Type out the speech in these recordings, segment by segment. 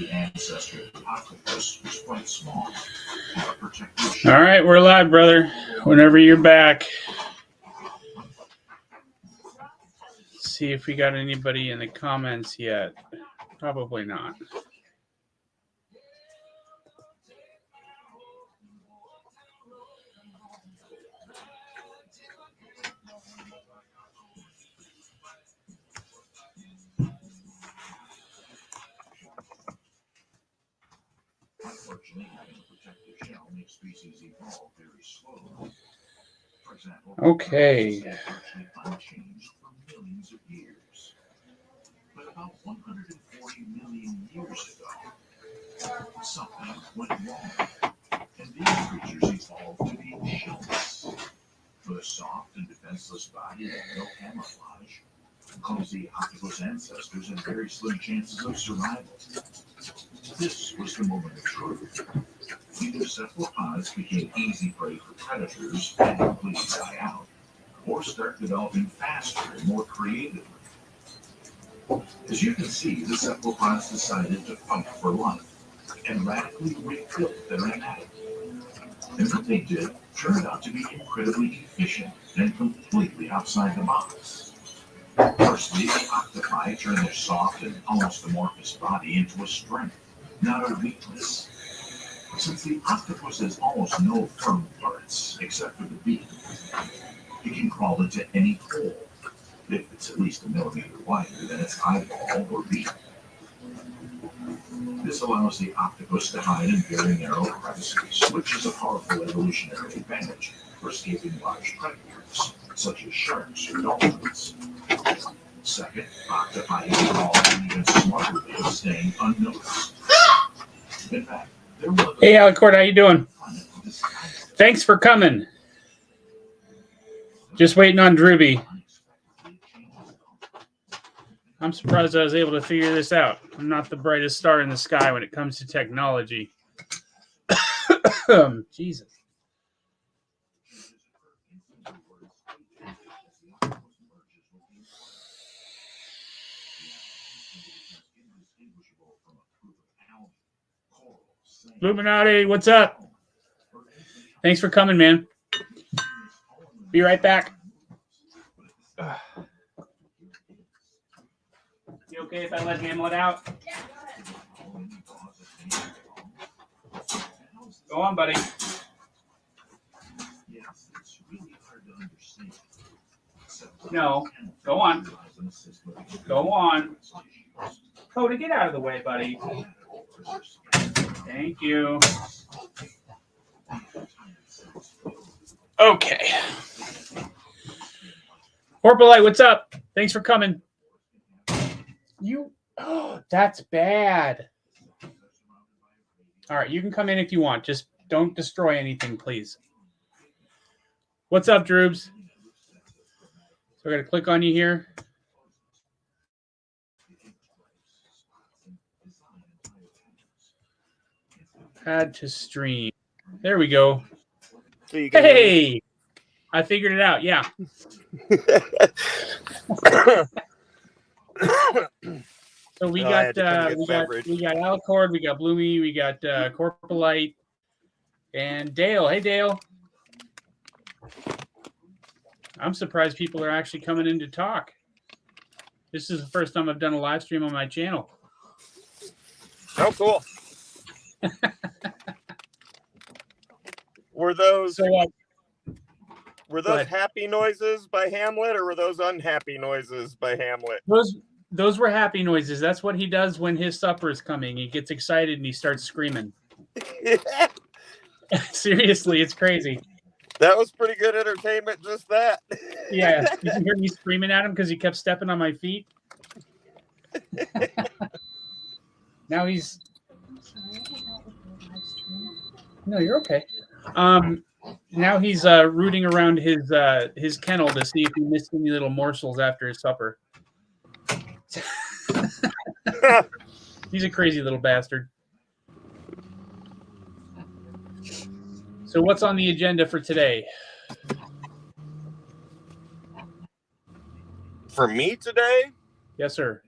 early ancestor of the octopus was quite small. All right, we're live, brother. Whenever you're back. Let's see if we got anybody in the comments yet. Probably not. Okay. But about 140 million years ago, something went wrong, and these creatures evolved to be shellless. With a soft and defenseless body and no camouflage, clumsy octopus ancestors had very slim chances of survival. This was the moment of truth. Either cephalopods became easy prey for predators and completely die out, or start developing faster and more creatively. As you can see, the cephalopods decided to fight for life and radically rebuilt their anatomy. And what they did turned out to be incredibly efficient and completely outside the box. Firstly, the octopi turned their soft and almost amorphous body into a strength, not a weakness. Since the octopus has almost no firm parts except for the beak, it can crawl into any hole, if it's at least a millimeter wider than its eyeball or beak. This allows the octopus to hide in very narrow crevices, which is a powerful evolutionary advantage for escaping large predators, such as sharks or dolphins. Second, octopi evolved an even smarter way of staying unnoticed. In fact, hey, Alicord, how you doing? Thanks for coming. Just waiting on Drewby. I'm surprised I was able to figure this out. I'm not the brightest star in the sky when it comes to technology. Jesus. Illuminati, what's up? Thanks for coming, man. Be right back. You okay if I let Hamlet out? Go on, buddy. No, go on. Go on. Coda, get out of the way, buddy. Thank you. Okay. Corporalite, what's up? Thanks for coming. Oh, that's bad. All right, you can come in if you want. Just don't destroy anything, please. What's up, Drubs? So I got to click on you here. Add to stream. There we go. So hey, I figured it out. Yeah. So we got Alicord, we got Bloomy, we got Corporalite, and Dale. Hey, Dale. I'm surprised people are actually coming in to talk. This is the first time I've done a live stream on my channel. Oh, cool. Were those happy noises by Hamlet, or were those unhappy noises by Hamlet? Those were happy noises. That's what he does when his supper is coming. He gets excited and he starts screaming. Seriously, it's crazy. That was pretty good entertainment, just that. Yeah, you can hear me screaming at him because he kept stepping on my feet. Now he's... No, you're okay. Now he's rooting around his kennel to see if he missed any little morsels after his supper. He's a crazy little bastard. So what's on the agenda for today? For me today? Yes, sir.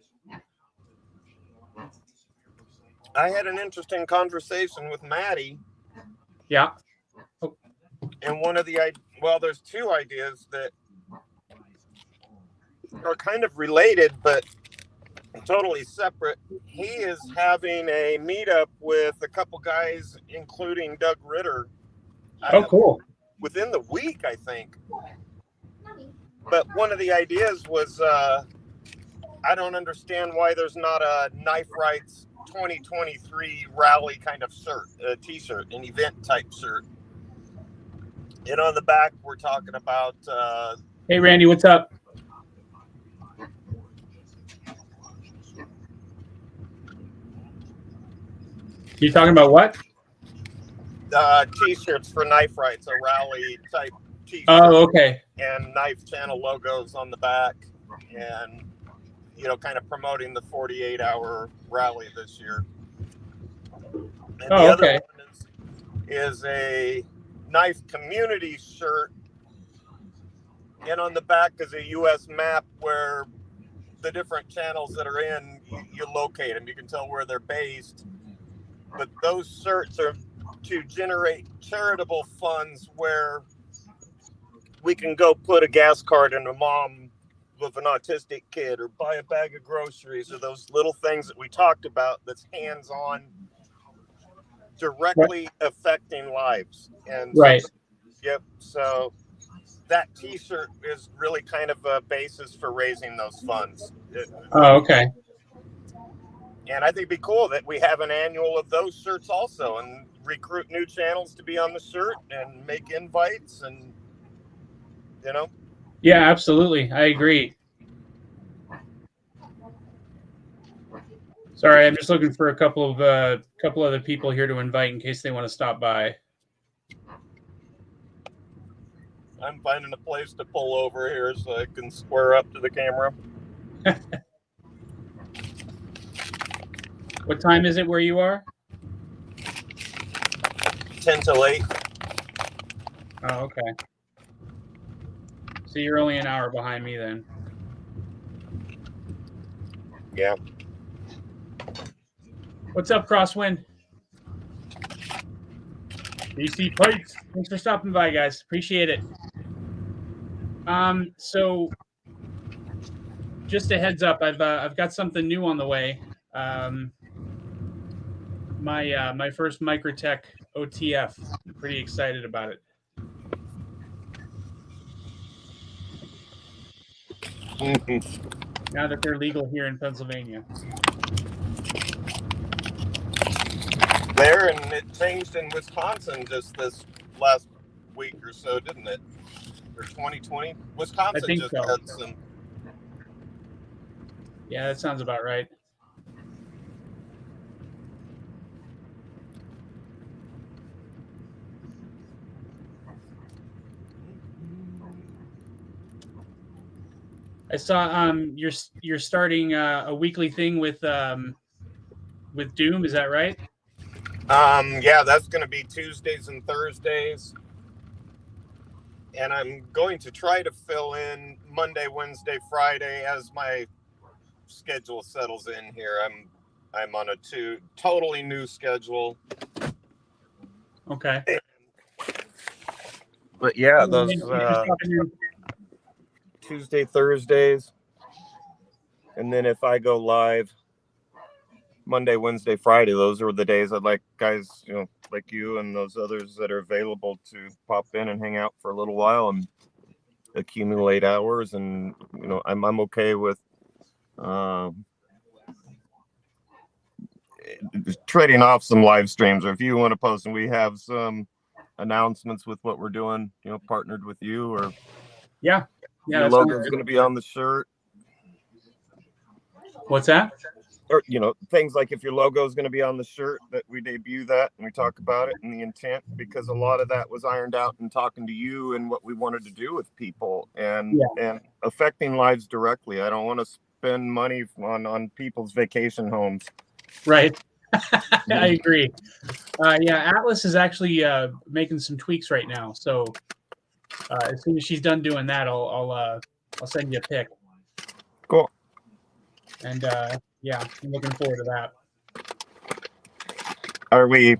I had an interesting conversation with Maddie, Yeah. and there's two ideas that are kind of related, but totally separate. He is having a meetup with a couple guys, including Doug Ritter, Oh, cool. within the week, I think. But one of the ideas was, I don't understand why there's not a Knife Rights 2023 rally kind of shirt, a t-shirt, an event type shirt. And on the back, we're talking about. Hey, Randy, what's up? You talking about what? T-shirts for Knife Rights, a rally type t-shirt. Oh, okay. And Knife Channel logos on the back, and kind of promoting the 48-hour rally this year. And the other Okay. one is a Knife Community shirt, and on the back is a U.S. map where the different channels that are in, you locate them. You can tell where they're based. But those shirts are to generate charitable funds where we can go put a gas card in a mom with an autistic kid, or buy a bag of groceries, or those little things that we talked about that's hands-on, directly affecting lives. And right. Yep. So that t-shirt is really kind of a basis for raising those funds. Oh, okay. And I think it'd be cool that we have an annual of those shirts also, and recruit new channels to be on the shirt and make invites, and Yeah, absolutely. I agree. Sorry, I'm just looking for a couple other people here to invite in case they want to stop by. I'm finding a place to pull over here so I can square up to the camera. What time is it where you are? 10 till 8. Oh, okay. So you're only an hour behind me then. Yeah. What's up, Crosswind? DC Pikes. Thanks for stopping by, guys. Appreciate it. So just a heads up, I've got something new on the way. My first Microtech OTF. I'm pretty excited about it. Now that they're legal here in Pennsylvania. There, and it changed in Wisconsin just this last week or so, didn't it? Or 2020? Wisconsin I think just so. had some. Yeah, that sounds about right. I saw you're starting a weekly thing with Doom. Is that right? Yeah, that's going to be Tuesdays and Thursdays, and I'm going to try to fill in Monday, Wednesday, Friday as my schedule settles in here. I'm on a totally new schedule. Okay. But yeah, those Tuesday, Thursdays, and then if I go live Monday, Wednesday, Friday, those are the days I'd like guys, like you and those others that are available to pop in and hang out for a little while and accumulate hours. And I'm okay with trading off some live streams, or if you want to post and we have some announcements with what we're doing, partnered with you, or yeah, your logo is going to be on the shirt. What's that? Or things like if your logo is going to be on the shirt, that we debut that and we talk about it and the intent, because a lot of that was ironed out in talking to you and what we wanted to do with people and affecting lives directly. I don't want to spend money on people's vacation homes. Right. I agree. Atlas is actually making some tweaks right now. So as soon as she's done doing that, I'll send you a pic. Cool. And I'm looking forward to that. Are we?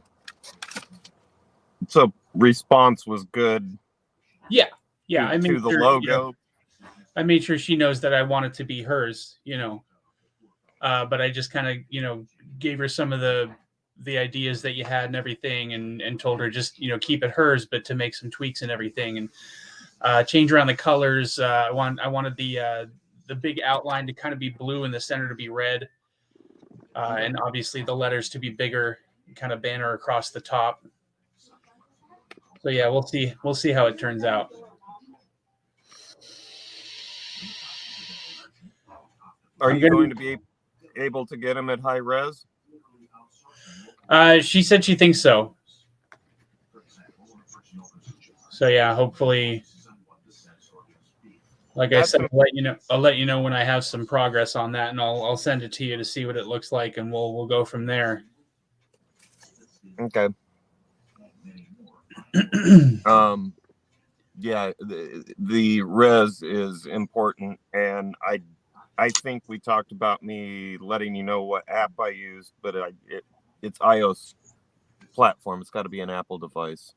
So response was good. Yeah. I to made the sure, logo. I made sure she knows that I want it to be hers. But I just kind of gave her some of the ideas that you had and everything, and told her just keep it hers, but to make some tweaks and everything, and change around the colors. I wanted the big outline to kind of be blue and the center to be red, and obviously the letters to be bigger, kind of banner across the top. So yeah, we'll see how it turns out. Are you going to be able to get them at high res? She said she thinks so. So yeah, hopefully, like I said, I'll let you know when I have some progress on that, and I'll send it to you to see what it looks like, and we'll go from there. Okay. Yeah, the res is important, and I think we talked about me letting you know what app I use, but it's iOS platform. It's got to be an Apple device.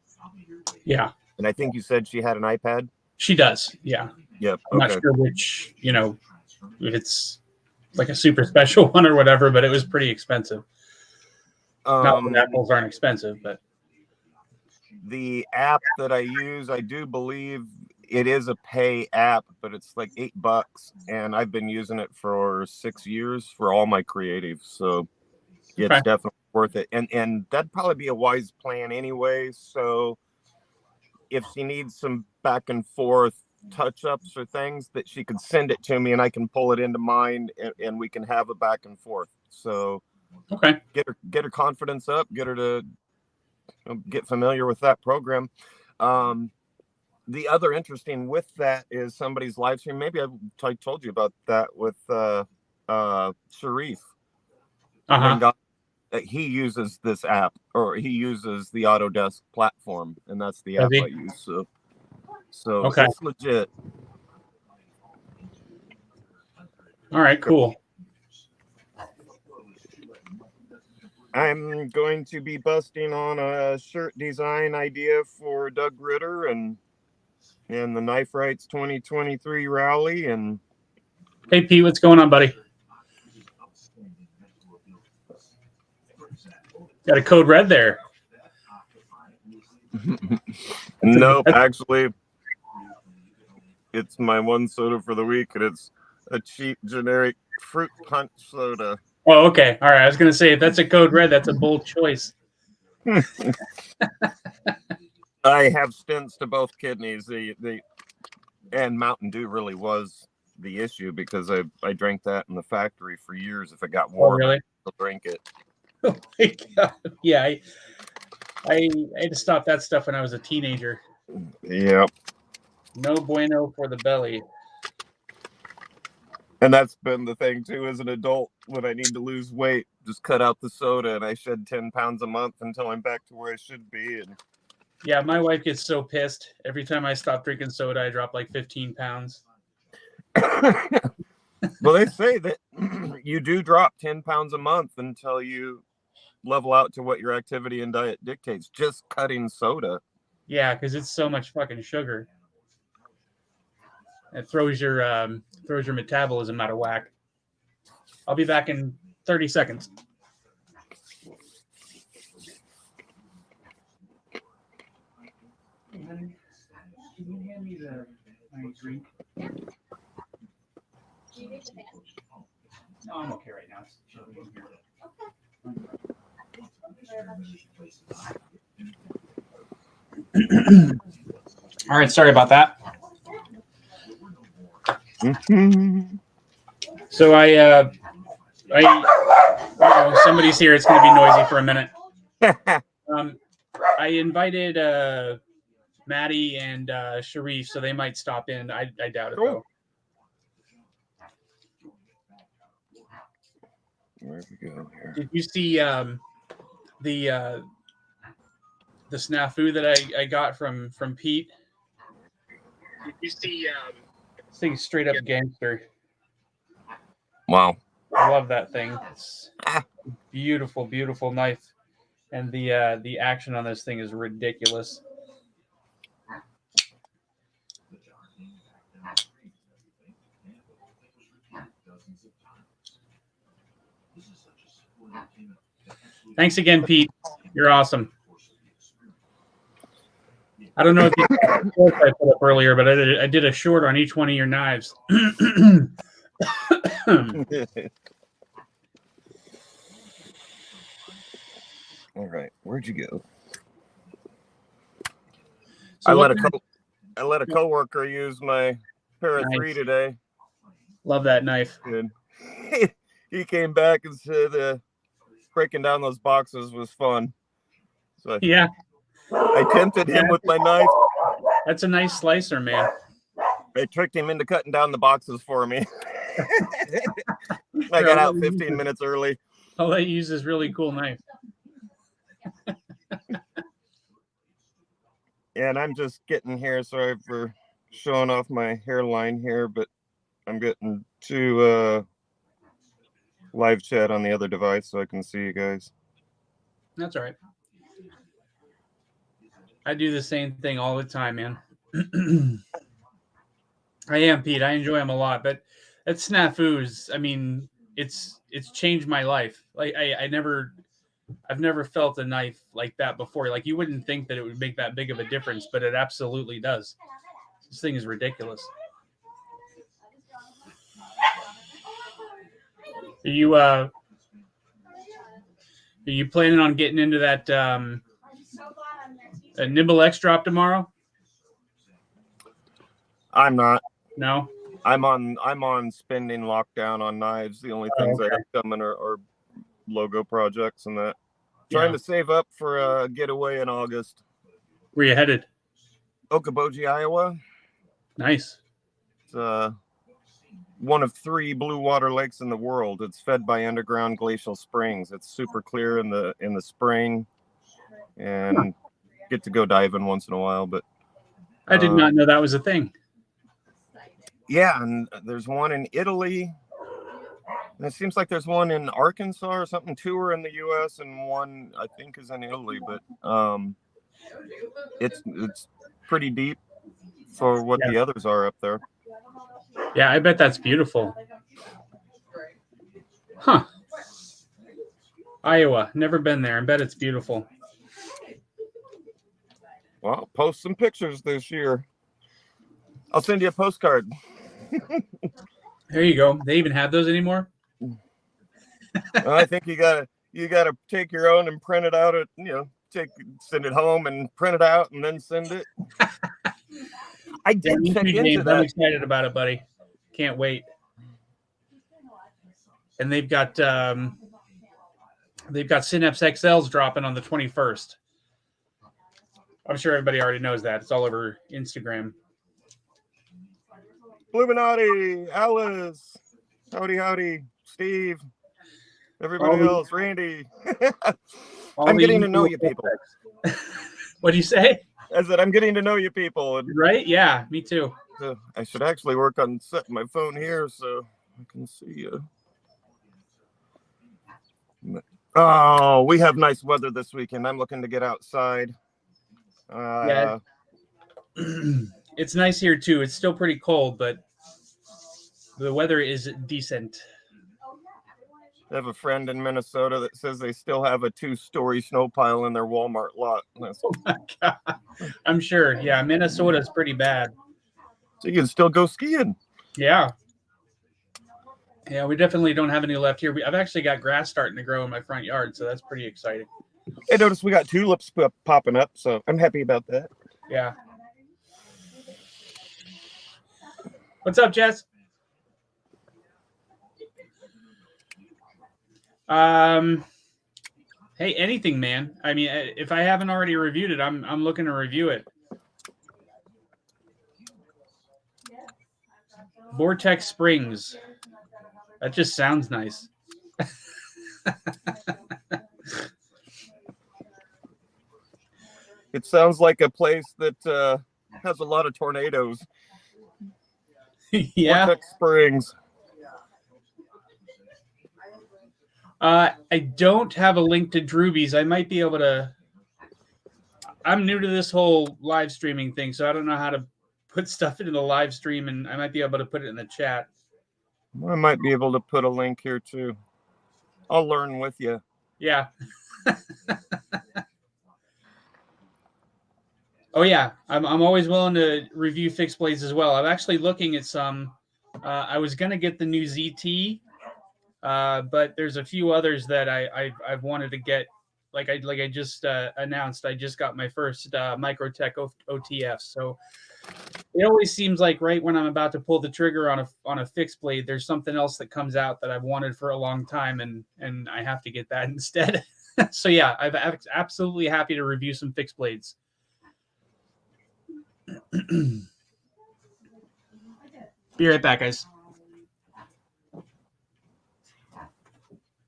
Yeah. And I think you said she had an iPad? She does, yeah. Yep. I'm not sure which, if it's like a super special one or whatever, but it was pretty expensive. Not that apples aren't expensive, but the app that I use, I do believe it is a pay app, but it's like $8, and I've been using it for 6 years for all my creatives, so it's definitely worth it. And that'd probably be a wise plan anyway. So if she needs some back and forth touch-ups or things, that she could send it to me and I can pull it into mine, and we can have a back and forth. So get her confidence up, get her to get familiar with that program. The other interesting with that is somebody's live stream. Maybe I told you about that with Sharif. He uses this app, or he uses the Autodesk platform, and that's the app I use. So it's legit. All right, cool. I'm going to be busting on a shirt design idea for Doug Ritter and the Knife Rights 2023 rally. And hey, Pete, what's going on, buddy? Got a code red there. Nope, actually, it's my one soda for the week, and it's a cheap generic fruit punch soda. Oh, okay. All right. I was going to say, if that's a code red, that's a bold choice. I have stents to both kidneys. And Mountain Dew really was the issue, because I drank that in the factory for years. If it got warm, I'd drink it. Oh my God. Yeah, I had to stop that stuff when I was a teenager. Yep. No bueno for the belly. And that's been the thing too as an adult. When I need to lose weight, just cut out the soda, and I shed 10 pounds a month until I'm back to where I should be. And yeah, my wife gets so pissed every time I stop drinking soda. I drop like 15 pounds. Well, they say that you do drop 10 pounds a month until you level out to what your activity and diet dictates. Just cutting soda. Yeah, because it's so much fucking sugar. It throws your metabolism out of whack. I'll be back in 30 seconds. Hey, honey, can you hand me my drink? No, I'm okay right now. All right, sorry about that. So somebody's here. It's going to be noisy for a minute. I invited Maddie and Sharif, so they might stop in. I doubt it, though. Where we go here? Did you see the snafu that I got from Pete? Did you see this thing's straight up gangster? Wow. I love that thing. It's a beautiful, beautiful knife. And the action on this thing is ridiculous. Thanks again, Pete. You're awesome. I don't know if you I put up earlier, but I did a short on each one of your knives. All right, where'd you go? So I let a coworker use my Para 3 today. Love that knife. And he came back and said breaking down those boxes was fun. So yeah, I tempted him with my knife. That's a nice slicer, man. I tricked him into cutting down the boxes for me. I got out 15 minutes early. I'll let you use this really cool knife. And I'm just getting here. Sorry for showing off my hairline here, but I'm getting to live chat on the other device so I can see you guys. That's all right. I do the same thing all the time, man. I am, Pete. I enjoy them a lot, but at snafus, I mean, it's changed my life. Like I've never felt a knife like that before. Like you wouldn't think that it would make that big of a difference, but it absolutely does. This thing is ridiculous. Are you planning on getting into that Nibble X drop tomorrow? I'm not. No. I'm on spending lockdown on knives. The only things I have coming are logo projects and that. Trying to save up for a getaway in August. Where you headed? Okoboji, Iowa. Nice. It's one of 3 blue water lakes in the world. It's fed by underground glacial springs. It's super clear in the spring, and get to go diving once in a while. But I did not know that was a thing. Yeah, and there's one in Italy. And it seems like there's one in Arkansas or something. 2 are in the U.S. and 1 I think is in Italy. But it's pretty deep for what the others are up there. Yeah, I bet that's beautiful. Huh. Iowa. Never been there. I bet it's beautiful. Well, I'll post some pictures this year. I'll send you a postcard. There you go. They even have those anymore? I think you gotta take your own and print it out at send it home and print it out and then send it. I did check into that. I'm excited about it, buddy. Can't wait. And they've got Synapse XLs dropping on the 21st. I'm sure everybody already knows that. It's all over Instagram. Illuminati, Alice, howdy, Steve, everybody else, Randy. I'm getting to know you people. What do you say? I said I'm getting to know you people. Right? Yeah, me too. So I should actually work on setting my phone here so I can see you. Oh, we have nice weather this weekend. I'm looking to get outside. Yeah. It's nice here too. It's still pretty cold, but the weather is decent. I have a friend in Minnesota that says they still have a 2-story snow pile in their Walmart lot. Oh my God. I'm sure. Yeah, Minnesota's pretty bad. So you can still go skiing. Yeah. Yeah, we definitely don't have any left here. I've actually got grass starting to grow in my front yard, so that's pretty exciting. I noticed we got tulips popping up, so I'm happy about that. Yeah. What's up, Jess? Hey, anything, man. I mean, if I haven't already reviewed it, I'm looking to review it. Vortex Springs. That just sounds nice. It sounds like a place that has a lot of tornadoes. Yeah. Vortex Springs. I don't have a link to Drubs. I might be able to. I'm new to this whole live streaming thing, so I don't know how to put stuff into the live stream, and I might be able to put it in the chat. I might be able to put a link here too. I'll learn with you. Yeah. Oh yeah, I'm always willing to review fixed blades as well. I'm actually looking at some. I was gonna get the new ZT, but there's a few others that I've wanted to get. Like I just announced, I just got my first Microtech OTF. So it always seems like right when I'm about to pull the trigger on a fixed blade, there's something else that comes out that I've wanted for a long time, and I have to get that instead. So yeah, I'm absolutely happy to review some fixed blades. Be right back, guys.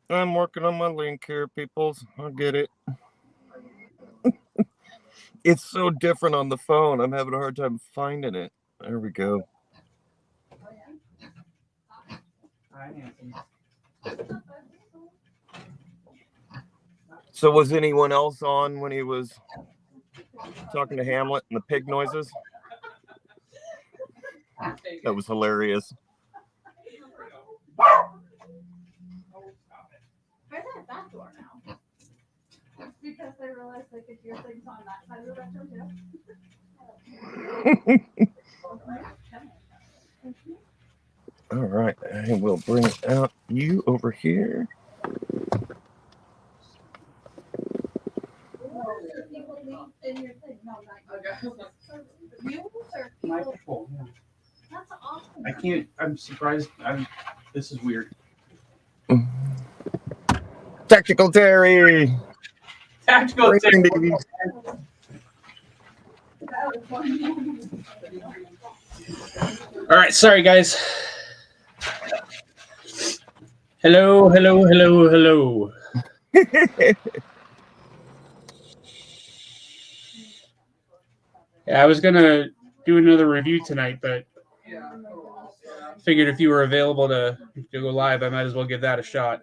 I'm working on my link here, peoples. I'll get it. It's so different on the phone. I'm having a hard time finding it. There we go. So was anyone else on when he was talking to Hamlet and the pig noises? That was hilarious. Where's that back door now? Because they realized they could hear things on that side of the bedroom too. All right, I will bring out you over here. That's awesome. I can't. I'm surprised. This is weird. Tactical Terry. Tactical Terry. All right, sorry guys. Hello. Yeah, I was gonna do another review tonight, but figured if you were available to go live, I might as well give that a shot.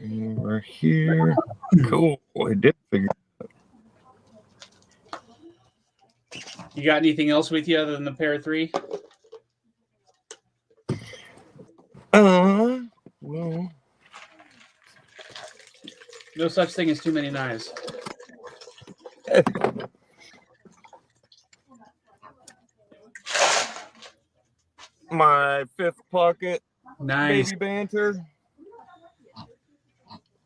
We're here. Cool. I did figure. You got anything else with you other than the pair 3? Well, No such thing as too many knives. my 5th pocket. Nice. Baby banter.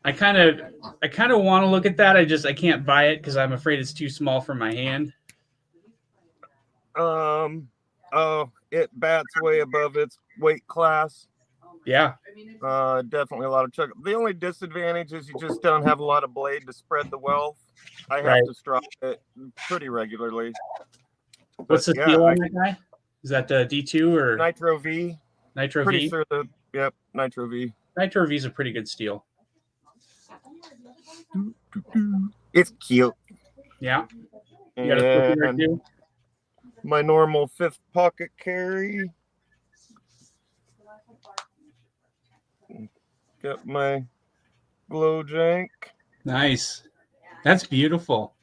I kind of want to look at that. I can't buy it because I'm afraid it's too small for my hand. Oh, it bats way above its weight class. Yeah. Definitely a lot of chuck. The only disadvantage is you just don't have a lot of blade to spread the wealth. I have to strop it pretty regularly. What's the steel on that guy? Is that D2 or Nitro V? Nitro pretty V? Sure yep, Nitro V. Nitro V is a pretty good steel. It's cute. Yeah. You got a right too? My normal 5th pocket carry. Got my glow jank. Nice. That's beautiful.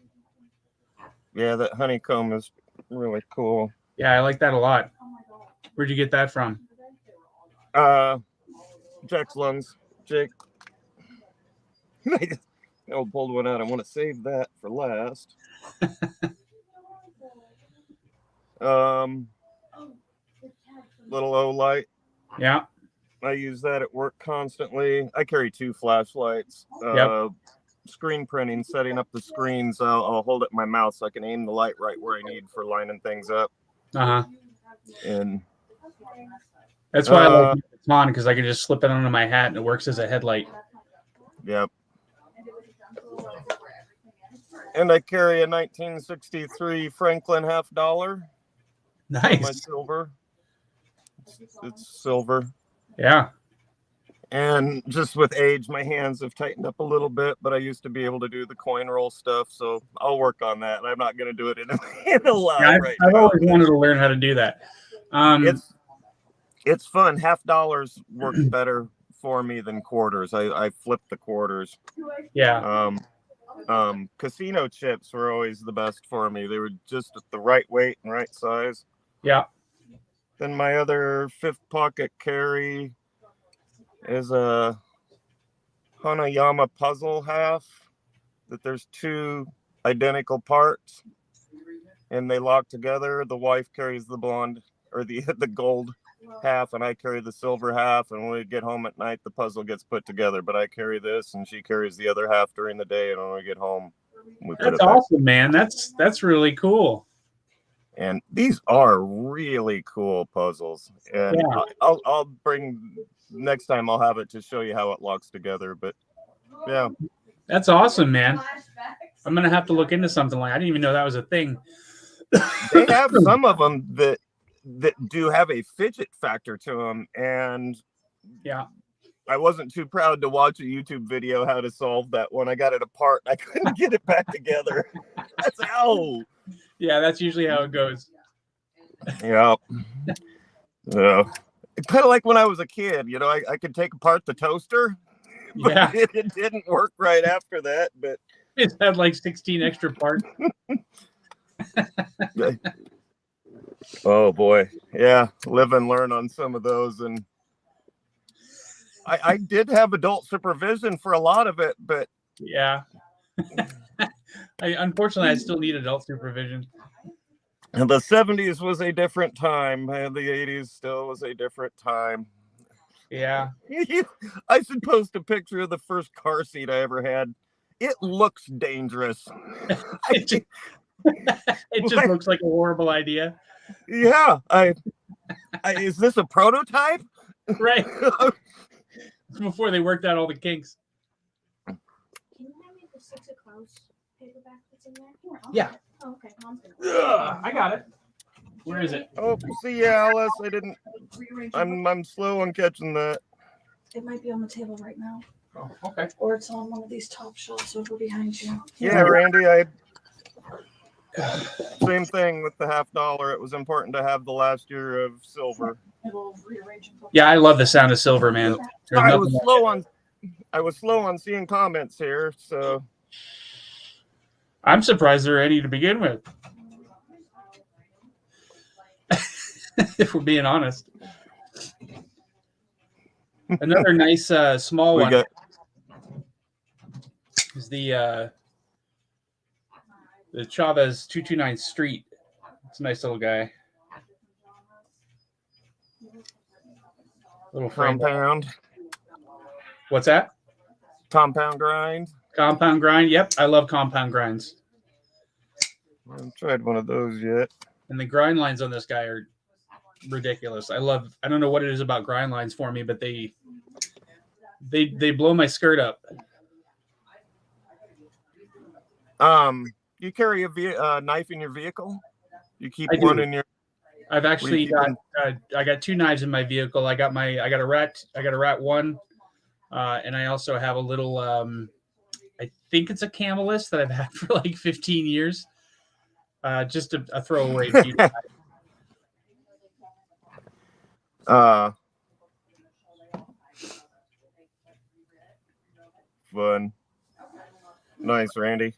Yeah, that honeycomb is really cool. Yeah, I like that a lot. Where'd you get that from? Jack's lungs. Jake. I pulled one out. I want to save that for last. Little O light. Yeah. I use that at work constantly. I carry 2 flashlights. Screen printing, setting up the screens. I'll hold it in my mouth so I can aim the light right where I need for lining things up. And that's why I like it on, because I can just slip it onto my hat and it works as a headlight. Yep. And I carry a 1963 Franklin $50. Nice. My silver. It's silver. Yeah. And just with age, my hands have tightened up a little bit, but I used to be able to do the coin roll stuff, so I'll work on that. I'm not going to do it in a live right now. I've always wanted to learn how to do that. It's fun. $50 works better for me than quarters. I flip the quarters. Yeah. Casino chips were always the best for me. They were just at the right weight and right size. Yeah. Then my other fifth pocket carry is a Hanayama puzzle half that there's two identical parts and they lock together. The wife carries the blonde or the gold half and I carry the silver half, and when we get home at night the puzzle gets put together, but I carry this and she carries the other half during the day, and when we get home we put That's it back. awesome, man. That's really cool. And these are really cool puzzles, and Yeah. I'll bring next time, I'll have it to show you how it locks together. But yeah, That's awesome, man. I'm gonna have to look into something like I didn't even know that was a thing. they have some of them that do have a fidget factor to them, and Yeah. I wasn't too proud to watch a YouTube video how to solve that one. I got it apart. I couldn't get it back together. That's ow. Yeah, that's usually how it goes. Yeah. Yeah. Kind of like when I was a kid, you know, I could take apart the toaster, but Yeah. it didn't work right after that. But It had like 16 extra parts. oh boy, yeah, live and learn on some of those. And I did have adult supervision for a lot of it, but Yeah. Unfortunately, I still need adult supervision. the 70s was a different time, and the 80s still was a different time. Yeah. I should post a picture of the first car seat I ever had. It looks dangerous. It just looks like a horrible idea. Yeah, I is this a prototype? Right. Before they worked out all the kinks. Can you hand me the 6 o'clock paperback that's in there? Yeah. Oh, okay. Mom's gonna I got it. Where is it? Oh, see, Alice, I didn't. I'm slow on catching that. It might be on the table right now, Oh, okay. or it's on one of these top shelves over behind you. Yeah, Randy, same thing with the $50. It was important to have the last year of silver. It'll rearrange. Yeah, I love the sound of silver, man. There's I nothing was like slow on seeing comments here, so I'm surprised there are any to begin with. If we're being honest. Another nice small we one got is the Chavez 229 Street. It's a nice little guy. Little frame. compound What's that? grind. Compound grind. Yep, I love compound grinds. I haven't tried one of those yet. And the grind lines on this guy are ridiculous. I don't know what it is about grind lines for me, but they blow my skirt up. You carry a knife in your vehicle? You keep I one do. in your. I've actually got I got 2 knives in my vehicle. I got a rat 1, and I also have a little I think it's a Camelist that I've had for like 15 years. Just a throwaway. Fun. Nice, Randy.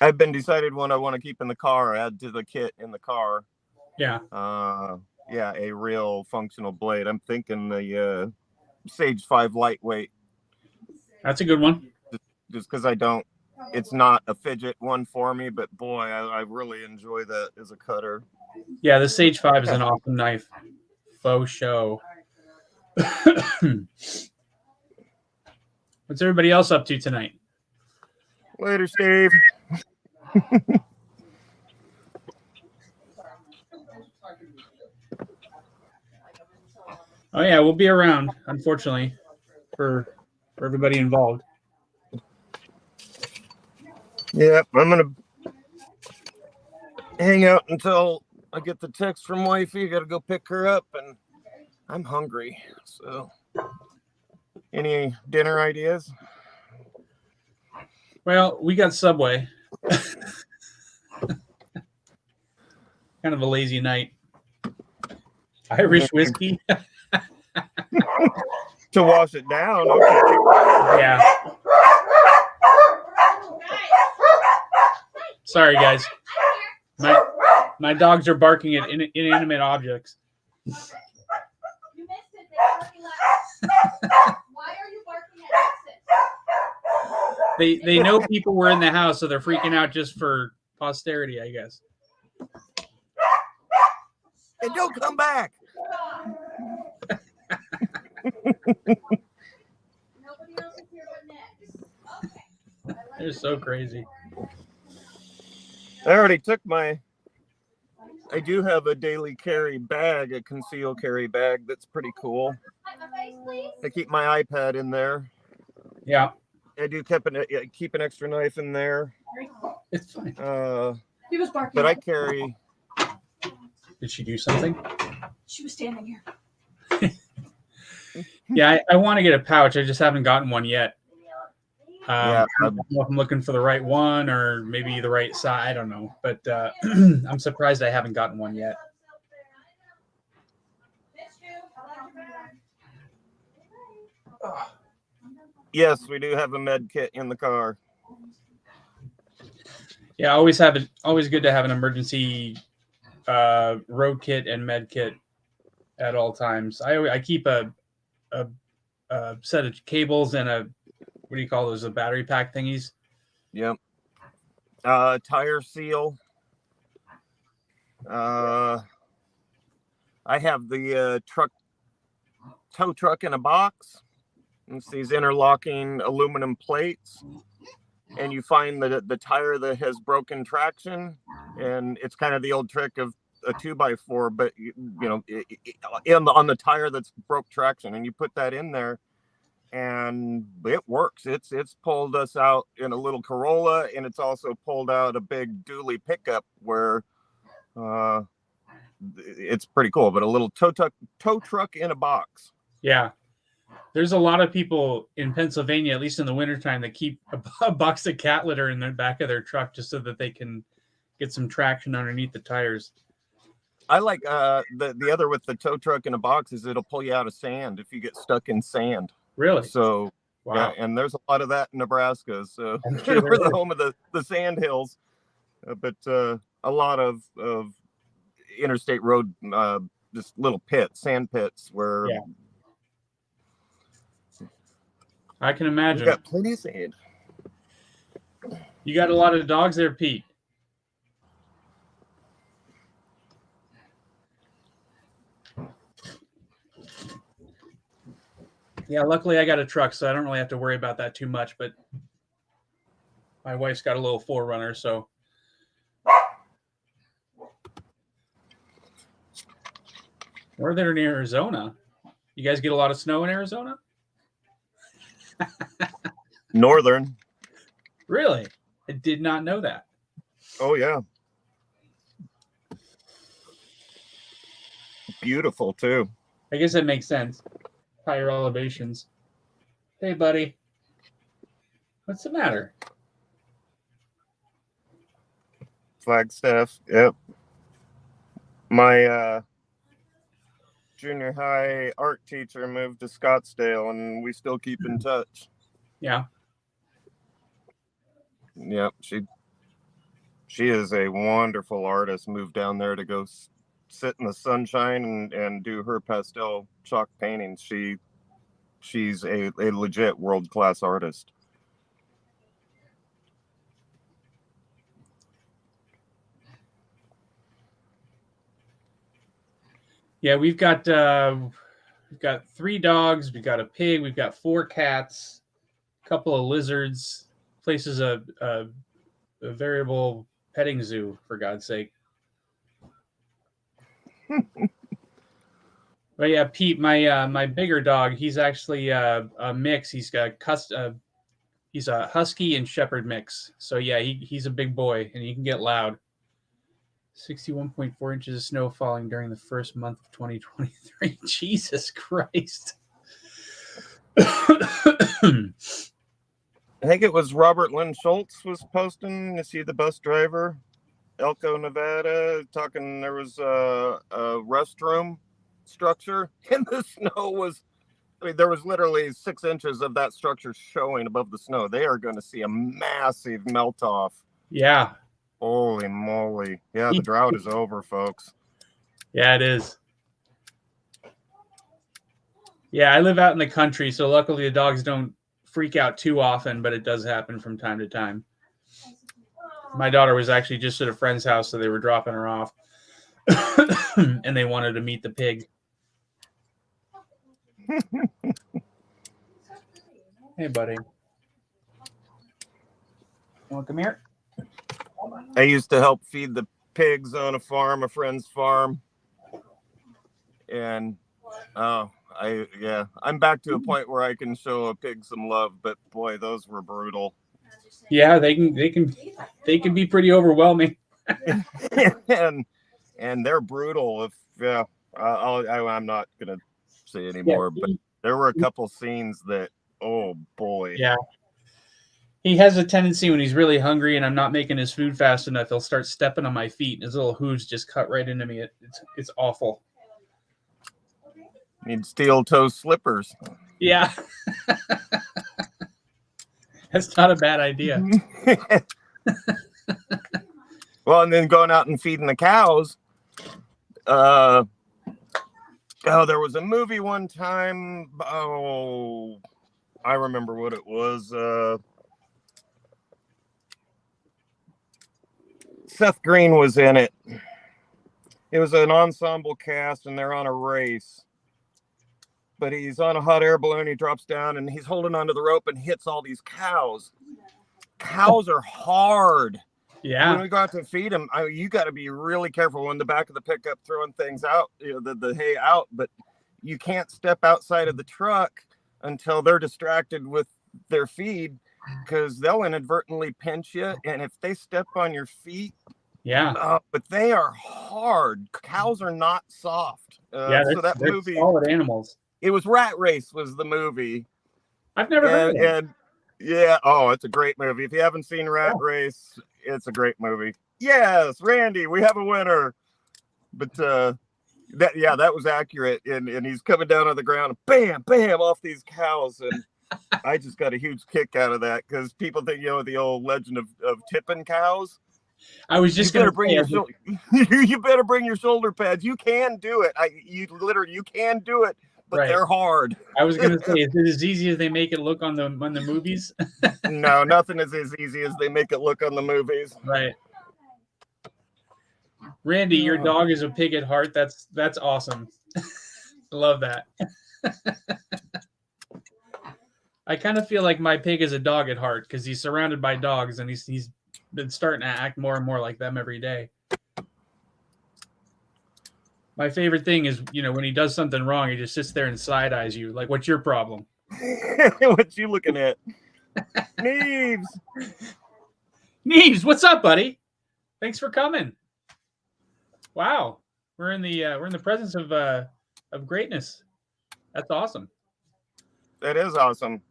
I've been decided what I want to keep in the car, add to the kit in the car. Yeah. Yeah, a real functional blade. I'm thinking the Sage 5 lightweight. That's a good one. Just because it's not a fidget one for me, but boy, I really enjoy that as a cutter. Yeah, the Sage 5 is an awesome knife. Faux show. What's everybody else up to tonight? Later, Steve. Oh yeah, we'll be around, unfortunately, for everybody involved. Yeah, I'm gonna hang out until I get the text from wifey. Gotta go pick her up, and I'm hungry. So, any dinner ideas? Well, we got Subway. kind of a lazy night. Irish whiskey. To wash it down. Okay. Yeah. Sorry, guys. My dogs are barking at inanimate objects. You missed it. They're barking at. Why are you barking at exit? They know people were in the house, so they're freaking out just for posterity, I guess. And don't come back. Nobody else is here but Nick. Okay. They're so crazy. I already took my. I do have a daily carry bag, a concealed carry bag that's pretty cool. I keep my iPad in there. Yeah. I do keep an extra knife in there. It's fine. He was barking. But I carry. Did she do something? She was standing here. Yeah, I want to get a pouch. I just haven't gotten one yet. Yeah. I don't know if I'm looking for the right one or maybe the right size. I don't know. But I'm surprised I haven't gotten one yet. Yes, we do have a med kit in the car. Yeah, always good to have an emergency road kit and med kit at all times. I keep a set of cables and a, what do you call those? The battery pack thingies. Yep. Tire seal. I have the tow truck in a box. It's these interlocking aluminum plates, and you find the tire that has broken traction, and it's kind of the old trick of a 2x4, but on the tire that's broke traction, and you put that in there, and it works. It's pulled us out in a little Corolla, and it's also pulled out a big dually pickup where it's pretty cool. But a little tow truck in a box. Yeah. There's a lot of people in Pennsylvania, at least in the wintertime, that keep a box of cat litter in the back of their truck just so that they can get some traction underneath the tires. I like the other with the tow truck in a box is it'll pull you out of sand if you get stuck in sand. Really? So, wow. Yeah, and there's a lot of that in Nebraska. So we're the home of the sand hills, but a lot of interstate road, just little sand pits where. Yeah. I can imagine. We got plenty of sand. You got a lot of dogs there, Pete. Yeah, luckily I got a truck, so I don't really have to worry about that too much, but my wife's got a little 4Runner, so. Northern Arizona. You guys get a lot of snow in Arizona? Northern. Really? I did not know that. Oh, yeah. Beautiful, too. I guess that makes sense. Higher elevations. Hey, buddy. What's the matter? Flagstaff. Yep. My junior high art teacher moved to Scottsdale, and we still keep in touch. Yeah. Yep. She is a wonderful artist. Moved down there to go sit in the sunshine and do her pastel chalk paintings. She's a legit world-class artist. Yeah, we've got 3 dogs, we've got a pig, we've got 4 cats, a couple of lizards. Place is a variable petting zoo, for God's sake. But yeah, Pete, my bigger dog, he's actually a mix. He's he's a husky and shepherd mix. So yeah, he's a big boy and he can get loud. 61.4 inches of snow falling during the first month of 2023. Jesus Christ. I think it was Robert Lynn Schultz was posting. Is he the bus driver? Elko, Nevada, talking there was a restroom structure, and the snow was, I mean, there was literally 6 inches of that structure showing above the snow. They are going to see a massive melt off. Yeah. Holy moly. Yeah, the drought is over, folks. Yeah, it is. Yeah, I live out in the country, so luckily the dogs don't freak out too often, but it does happen from time to time. My daughter was actually just at a friend's house, so they were dropping her off, and they wanted to meet the pig. Hey, buddy. You want to come here? I used to help feed the pigs on a friend's farm. And I'm back to a point where I can show a pig some love, but boy, those were brutal. Yeah, they can be pretty overwhelming. and they're brutal. I'm not gonna say anymore, but there were a couple scenes that, oh boy. Yeah. He has a tendency when he's really hungry and I'm not making his food fast enough, he'll start stepping on my feet and his little hooves just cut right into me. It's awful. Need steel toe slippers. Yeah. That's not a bad idea. Well, and then going out and feeding the cows. There was a movie one time. Oh, I remember what it was. Seth Green was in it. It was an ensemble cast, and they're on a race. But he's on a hot air balloon. He drops down, and he's holding onto the rope and hits all these cows. Cows are hard. Yeah. When we go out to feed them, you got to be really careful when the back of the pickup throwing things out, the hay out. But you can't step outside of the truck until they're distracted with their feed, because they'll inadvertently pinch you. And if they step on your feet, but they are hard. Cows are not soft. So that they're movie, solid animals. It was Rat Race was the movie. I've never heard of it. And yeah, it's a great movie. If you haven't seen Rat Race, it's a great movie. Yes, Randy, we have a winner. But that was accurate. And he's coming down on the ground and bam, bam, off these cows. And I just got a huge kick out of that, because people think, the old legend of tipping cows. I was just going to bring you better bring your shoulder pads. You can do it. You can do it, but they're hard. I was going to say, is it as easy as they make it look on the movies? No, nothing is as easy as they make it look on the movies. Right. Randy, your dog is a pig at heart. That's awesome. Love that. I kind of feel like my pig is a dog at heart, because he's surrounded by dogs and he's been starting to act more and more like them every day. My favorite thing is, when he does something wrong, he just sits there and side eyes you. Like, what's your problem? What you looking at? Neves, what's up, buddy? Thanks for coming. Wow, we're in the presence of greatness. That's awesome. That is awesome.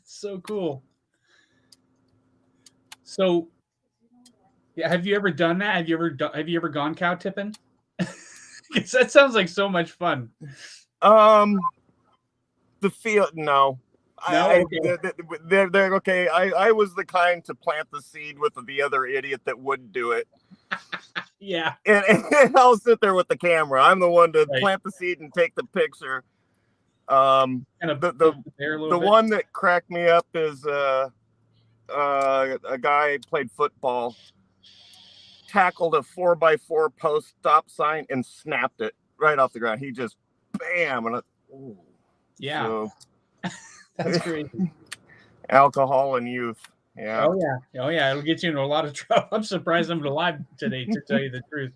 So cool. So, yeah, have you ever done that? Have you ever gone cow tipping? Because that sounds like so much fun. The field, no. Okay. They're okay. I was the kind to plant the seed with the other idiot that wouldn't do it. Yeah. And I'll sit there with the camera. I'm the one to plant the seed and take the picture. The one that cracked me up is a guy played football, tackled a 4x4 post stop sign and snapped it right off the ground. He just bam, and yeah, so, that's crazy. Alcohol and youth. Yeah. Oh yeah, it'll get you into a lot of trouble. I'm surprised I'm alive today, to tell you the truth.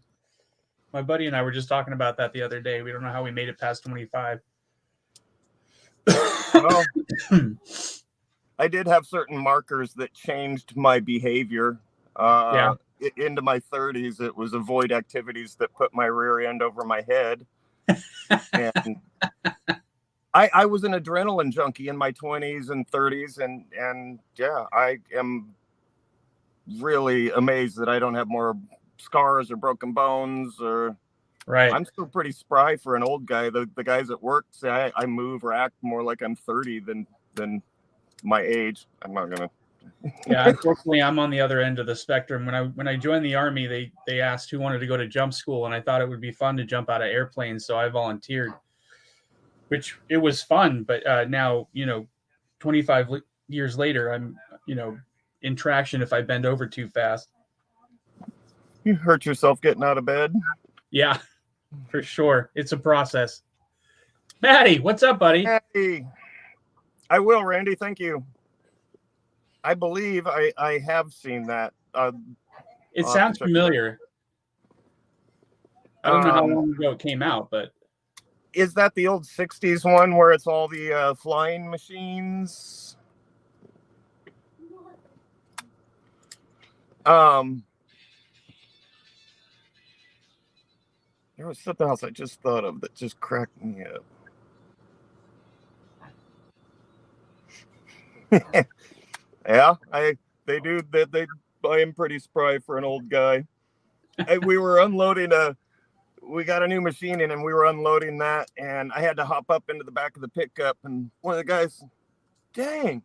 My buddy and I were just talking about that the other day. We don't know how we made it past 25. Well, I did have certain markers that changed my behavior. Into my 30s, it was avoid activities that put my rear end over my head. And I was an adrenaline junkie in my 20s and 30s, and yeah, I am really amazed that I don't have more scars or broken bones. Or Right. I'm still pretty spry for an old guy. The guys at work say I move or act more like I'm 30 than my age. I'm not gonna. Yeah, unfortunately, I'm on the other end of the spectrum. When I joined the Army, they asked who wanted to go to jump school, and I thought it would be fun to jump out of airplanes, so I volunteered, which it was fun. But now, 25 years later, I'm, in traction if I bend over too fast. You hurt yourself getting out of bed? Yeah, for sure. It's a process. Maddie, what's up, buddy? Hey, I will, Randy. Thank you. I believe I have seen that. It I'll have sounds to check it familiar. I don't know how long ago it came out, but is that the old 60s one where it's all the flying machines? There was something else I just thought of that just cracked me up. Yeah, they do that. I am pretty spry for an old guy. We were unloading we got a new machine in and we were unloading that, and I had to hop up into the back of the pickup, and one of the guys, dang,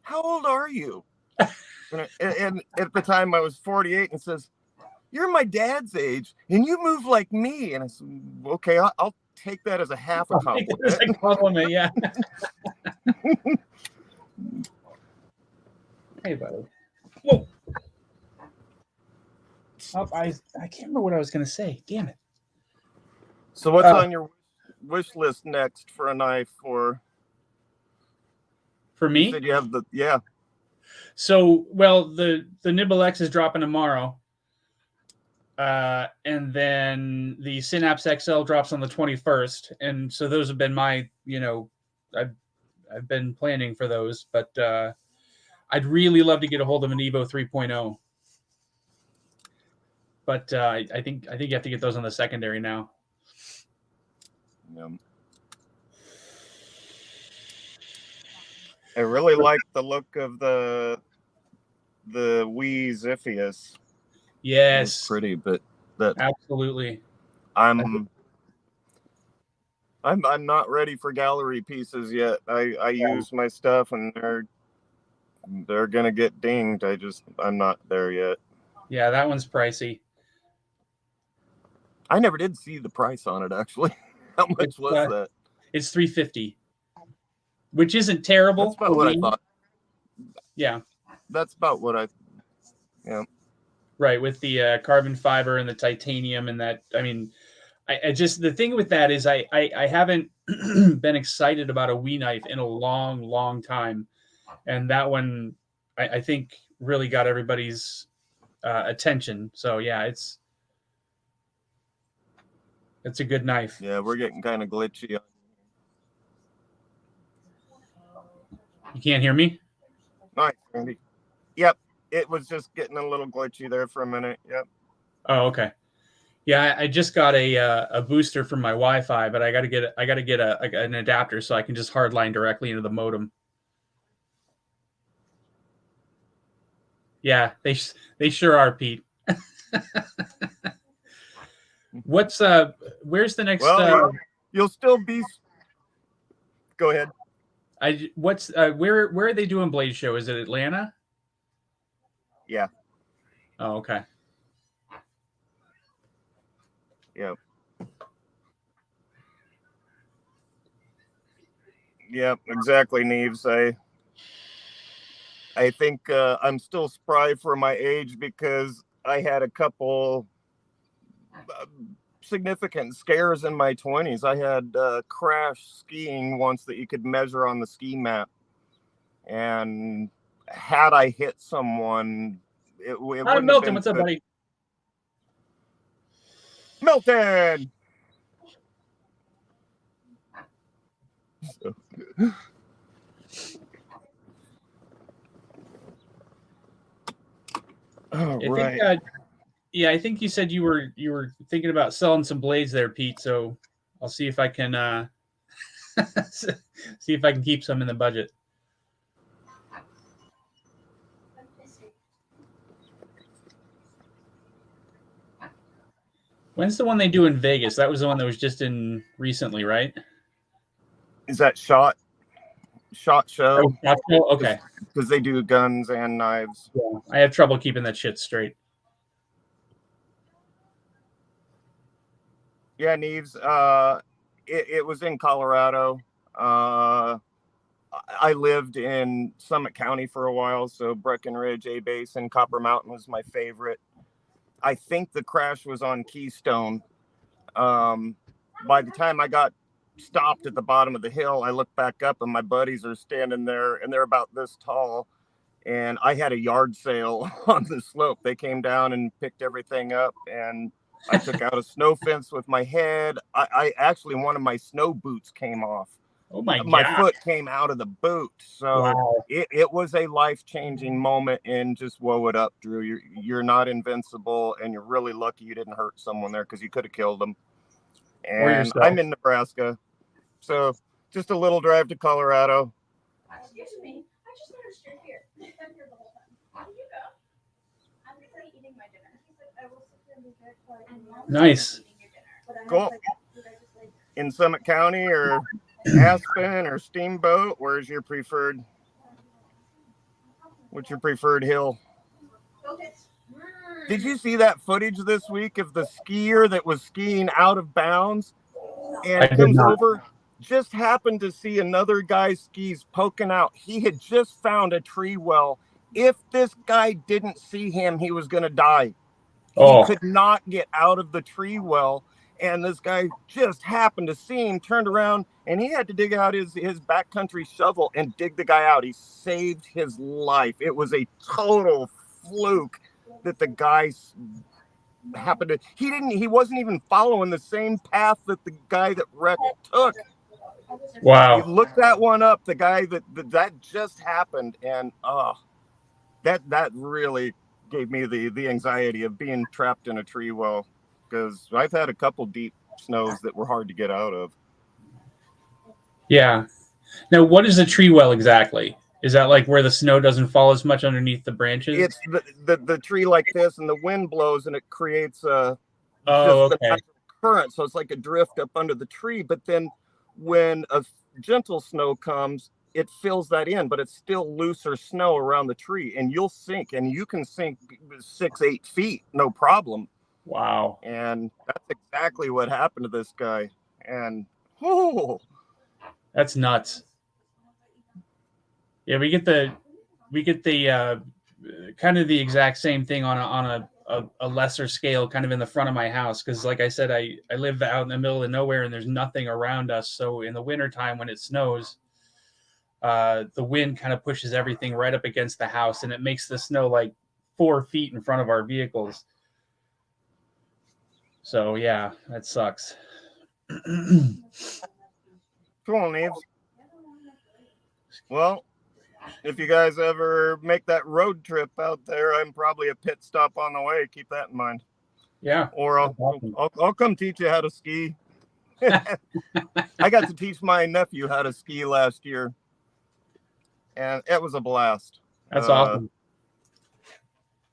how old are you? And at the time I was 48, and says, you're my dad's age and you move like me. And I said, okay, I'll take that as a half a compliment. It's a compliment, yeah. Hey, buddy. Whoa. Oh, I can't remember what I was going to say. Damn it. So what's on your wish list next for a knife? For me? You said you have yeah. So, well, the Nibble X is dropping tomorrow. And then the Synapse XL drops on the 21st. And so those have been my, I've been planning for those, but I'd really love to get a hold of an Evo 3.0. But I think you have to get those on the secondary now. Yeah. I really like the look of the Wii Ziphius. Yes, it's pretty, but that absolutely. I'm not ready for gallery pieces yet. I use my stuff and they're gonna get dinged. I'm not there yet. Yeah, that one's pricey. I never did see the price on it actually. How much was that? It's $350, which isn't terrible. That's about what I thought. Yeah, that's about what I. Yeah. Right, with the carbon fiber and the titanium and that. I mean, I just, the thing with that is I haven't been excited about a Wii knife in a long, long time, and that one I think really got everybody's attention. So yeah, it's a good knife. Yeah, we're getting kind of glitchy. You can't hear me? Nice, Randy. Yep, it was just getting a little glitchy there for a minute. Yep. Oh, okay. Yeah, I just got a booster from my Wi-Fi, but I got to get an adapter so I can just hardline directly into the modem. Yeah, they sure are, Pete. Where's the next? Well, you'll still be. Go ahead. Where are they doing Blade Show? Is it Atlanta? Yeah. Oh, okay. Yep. Yep, exactly, Neves. I think I'm still spry for my age because I had a couple significant scares in my 20s. I had crashed skiing once that you could measure on the ski map. And had I hit someone, it wouldn't Milton, have been what's up, good. buddy? Milton! Right. I think you said you were thinking about selling some blades there, Pete. So I'll see if I can see if I can keep some in the budget. When's the one they do in Vegas? That was the one that was just in recently, right? Is that SHOT Show? Oh, okay. Because they do guns and knives. Yeah, I have trouble keeping that shit straight. Yeah, Neves. It was in Colorado. I lived in Summit County for a while, so Breckenridge, A Basin, Copper Mountain was my favorite. I think the crash was on Keystone. By the time I got stopped at the bottom of the hill, I looked back up and my buddies are standing there and they're about this tall. And I had a yard sale on the slope. They came down and picked everything up, and I took out a snow fence with my head. I actually, one of my snow boots came off. Oh my My God. foot came out of the boot. So Wow. it was a life-changing moment, and just whoa it up, Drew. You're not invincible, and you're really lucky you didn't hurt someone there because you could have killed them. Or And yourself. I'm in Nebraska, so just a little drive to Colorado. Excuse me. I just noticed you're here. I've been here the whole time. Where did you go? I'm currently eating my dinner. He said I will sit here and be very quiet. And Mom was Nice. eating your dinner. But I Cool. was like, did I just like In Summit County or Aspen or Steamboat, where's your preferred? What's your preferred hill? go get Did you see that footage this week of the skier that was skiing out of bounds and I did comes not. over? Just happened to see another guy's skis poking out. He had just found a tree well. If this guy didn't see him, he was going to die. Oh. He could not get out of the tree well. And this guy just happened to see him, turned around, and he had to dig out his backcountry shovel and dig the guy out. He saved his life. It was a total fluke that the guy happened to. He wasn't even following the same path that the guy that wrecked took. You Wow. look that one up. The guy that just happened, and that really gave me the anxiety of being trapped in a tree well, because I've had a couple deep snows that were hard to get out of. Yeah. Now, what is a tree well exactly? Is that like where the snow doesn't fall as much underneath the branches? It's the tree like this, and the wind blows, and it creates Oh, just the okay. natural current. So it's like a drift up under the tree. But then when a gentle snow comes, it fills that in, but it's still looser snow around the tree, and you'll sink, and you can sink 6-8 feet, no problem. Wow. And that's exactly what happened to this guy. And That's nuts. Yeah, we get the kind of the exact same thing on a lesser scale, kind of in the front of my house, because like I said, I live out in the middle of nowhere and there's nothing around us. So in the wintertime when it snows, the wind kind of pushes everything right up against the house, and it makes the snow like 4 feet in front of our vehicles. So yeah, that sucks. cool, Neves. Well, if you guys ever make that road trip out there, I'm probably a pit stop on the way. Keep that in mind. Yeah. Or I'll come teach you how to ski. I got to teach my nephew how to ski last year, and it was a blast. That's awesome.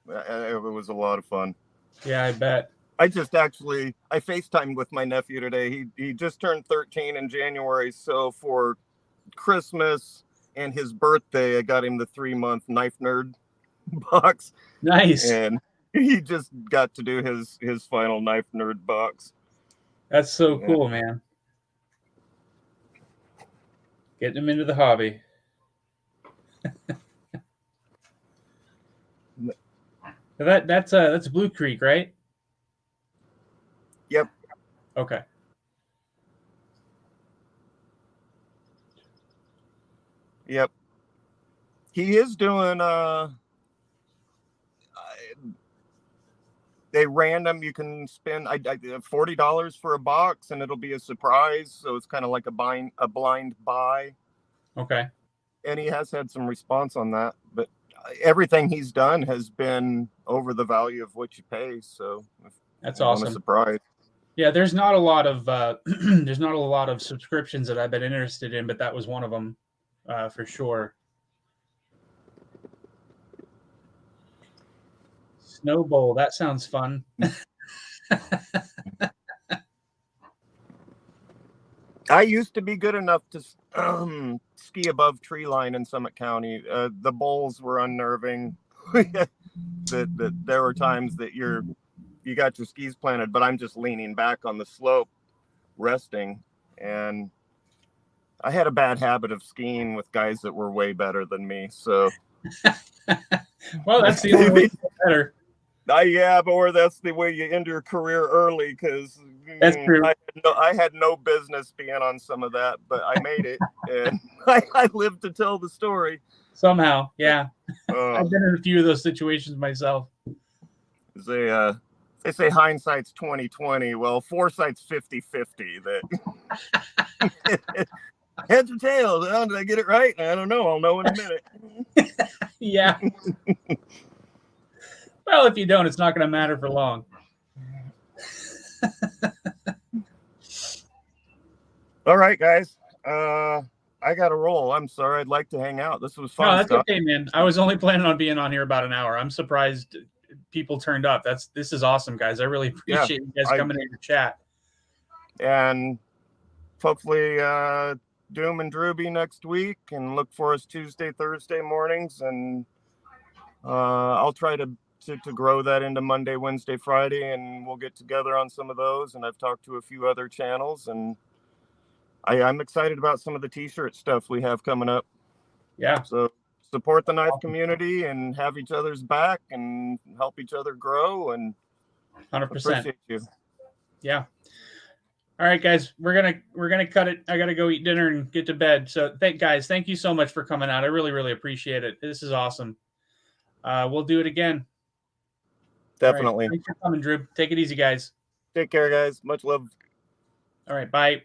It was a lot of fun. Yeah, I bet. I FaceTimed with my nephew today. He just turned 13 in January, so for Christmas and his birthday, I got him the 3-month Knife Nerd box. Nice. And he just got to do his final Knife Nerd box. That's so cool, man. Getting him into the hobby. That's Blue Creek, right? Yep. Okay. Yep. He is doing they random, you can spend $40 for a box, and it'll be a surprise, so it's kind of like a blind buy. Okay. And he has had some response on that, but everything he's done has been over the value of what you pay, so that's awesome. A surprise. Yeah, there's not a lot of there's not a lot of subscriptions that I've been interested in, but that was one of them for sure. Snow Bowl, that sounds fun. I used to be good enough to ski above tree line in Summit County. The bowls were unnerving. That there were times that you got your skis planted, but I'm just leaning back on the slope, resting, and I had a bad habit of skiing with guys that were way better than me. So, well, that's the only way to get better. Yeah, or that's the way you end your career early, because That's true. I had no business being on some of that, but I made it, and I lived to tell the story. Somehow, yeah. I've been in a few of those situations myself. They say hindsight's 20/20. Well, foresight's 50/50. That heads or tails? Oh, did I get it right? I don't know. I'll know in a minute. Yeah. Well, if you don't, it's not going to matter for long. All right, guys. I got to roll. I'm sorry. I'd like to hang out. This was fun. No, that's Scott. okay, man. I was only planning on being on here about an hour. I'm surprised people turned up. This is awesome, guys. I really appreciate you guys coming in to chat. And hopefully Doom and Drewby next week, and look for us Tuesday, Thursday mornings, and I'll try to grow that into Monday, Wednesday, Friday, and we'll get together on some of those. And I've talked to a few other channels, and I'm excited about some of the t-shirt stuff we have coming up. Yeah. So support the knife community and have each other's back and help each other grow, and 100%. Appreciate you. Yeah. All right, guys, we're gonna cut it. I gotta go eat dinner and get to bed. So thank you so much for coming out. I really, really appreciate it. This is awesome. We'll do it again. Definitely. Right. Thanks for coming, Drew. Take it easy, guys. Take care, guys. Much love. All right, bye.